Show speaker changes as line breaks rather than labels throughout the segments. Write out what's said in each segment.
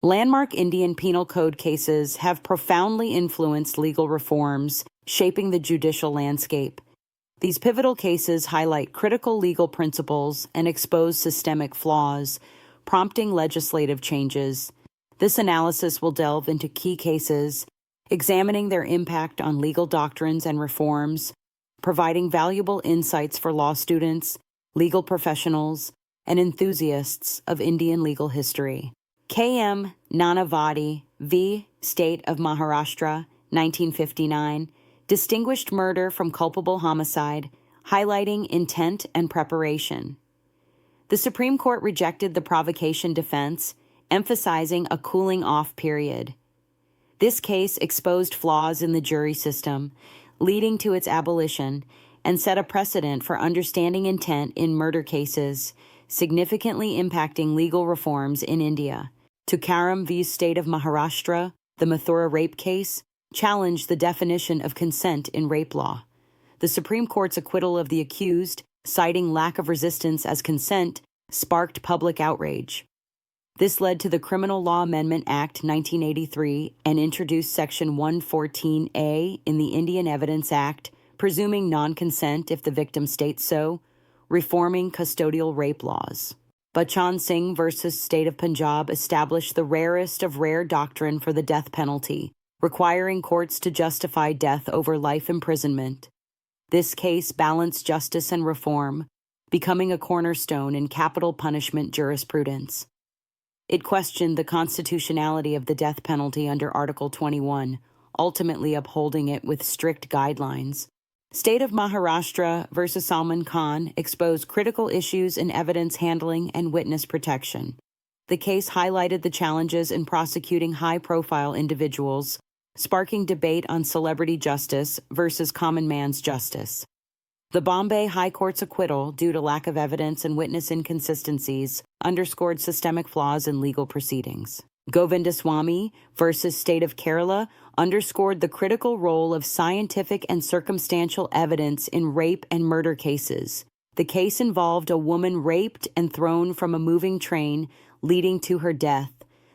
Landmark Indian Penal Code cases have profoundly influenced legal reforms, shaping the judicial landscape. These pivotal cases highlight critical legal principles and expose systemic flaws, prompting legislative changes. This analysis will delve into key cases, examining their impact on legal doctrines and reforms, providing valuable insights for law students, legal professionals, and enthusiasts of Indian legal history. K.M. Nanavati v. State of Maharashtra, 1959, distinguished murder from culpable homicide, highlighting intent and preparation. The Supreme Court rejected the provocation defense, emphasizing a cooling-off period. This case exposed flaws in the jury system, leading to its abolition, and set a precedent for understanding intent in murder cases, significantly impacting legal reforms in India. Tukaram v. State of Maharashtra, the Mathura rape case, challenged the definition of consent in rape law. The Supreme Court's acquittal of the accused, citing lack of resistance as consent, sparked public outrage. This led to the Criminal Law Amendment Act 1983 and introduced Section 114A in the Indian Evidence Act, presuming non-consent if the victim states so, reforming custodial rape laws. Bachan Singh versus State of Punjab established the rarest of rare doctrine for the death penalty, requiring courts to justify death over life imprisonment. This case balanced justice and reform, becoming a cornerstone in capital punishment jurisprudence. It questioned the constitutionality of the death penalty under Article 21, ultimately upholding it with strict guidelines. State of Maharashtra versus Salman Khan exposed critical issues in evidence handling and witness protection. The case highlighted the challenges in prosecuting high-profile individuals, sparking debate on celebrity justice versus common man's justice. The Bombay High Court's acquittal, due to lack of evidence and witness inconsistencies, underscored systemic flaws in legal proceedings. Govindaswamy versus State of Kerala underscored the critical role of scientific and circumstantial evidence in rape and murder cases. The case involved a woman raped and thrown from a moving train, leading to her death.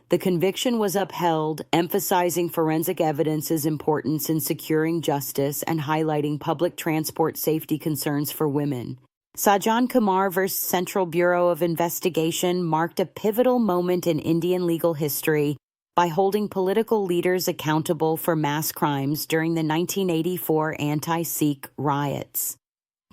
The conviction was upheld, emphasizing forensic evidence's importance in securing justice and highlighting public transport safety concerns for women. Rajesh Kumar versus Central Bureau of Investigation marked a pivotal moment in Indian legal history by holding political leaders accountable for mass crimes during the 1984 anti-Sikh riots.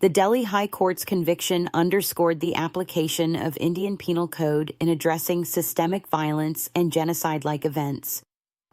The Delhi High Court's conviction underscored the application of Indian Penal Code in addressing systemic violence and genocide-like events,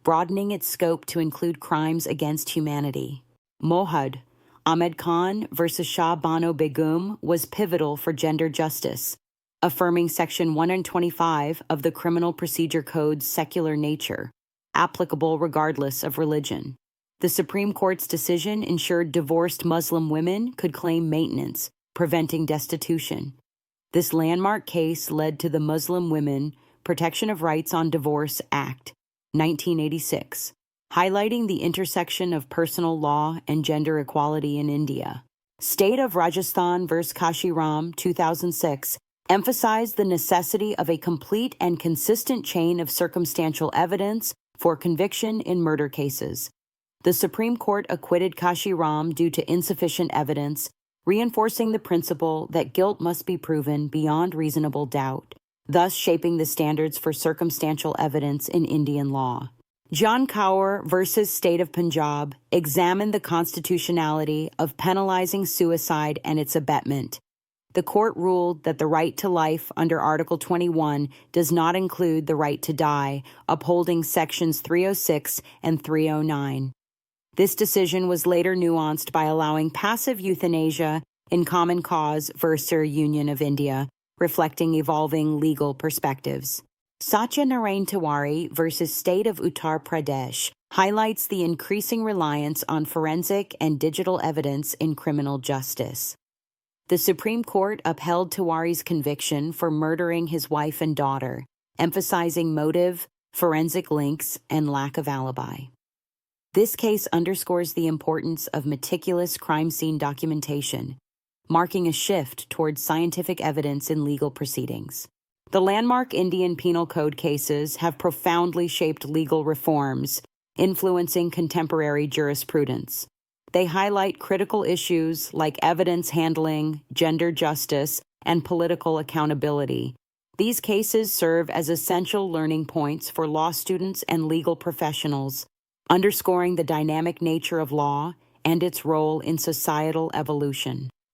broadening its scope to include crimes against humanity. Mohad Ahmed Khan versus Shah Bano Begum was pivotal for gender justice, affirming Section 125 of the Criminal Procedure Code's secular nature, applicable regardless of religion. The Supreme Court's decision ensured divorced Muslim women could claim maintenance, preventing destitution. This landmark case led to the Muslim Women Protection of Rights on Divorce Act, 1986, highlighting the intersection of personal law and gender equality in India. State of Rajasthan versus Kashi Ram, 2006, emphasized the necessity of a complete and consistent chain of circumstantial evidence for conviction in murder cases. The Supreme Court acquitted Kashi Ram due to insufficient evidence, reinforcing the principle that guilt must be proven beyond reasonable doubt, thus shaping the standards for circumstantial evidence in Indian law. John Kaur versus State of Punjab examined the constitutionality of penalizing suicide and its abetment. The court ruled that the right to life under Article 21 does not include the right to die, upholding Sections 306 and 309. This decision was later nuanced by allowing passive euthanasia in Common Cause versus Union of India, reflecting evolving legal perspectives. Satya Narain Tiwari versus State of Uttar Pradesh highlights the increasing reliance on forensic and digital evidence in criminal justice. The Supreme Court upheld Tiwari's conviction for murdering his wife and daughter, emphasizing motive, forensic links, and lack of alibi. This case underscores the importance of meticulous crime scene documentation, marking a shift towards scientific evidence in legal proceedings. The landmark Indian Penal Code cases have profoundly shaped legal reforms, influencing contemporary jurisprudence. They highlight critical issues like evidence handling, gender justice, and political accountability. These cases serve as essential learning points for law students and legal professionals, underscoring the dynamic nature of law and its role in societal evolution.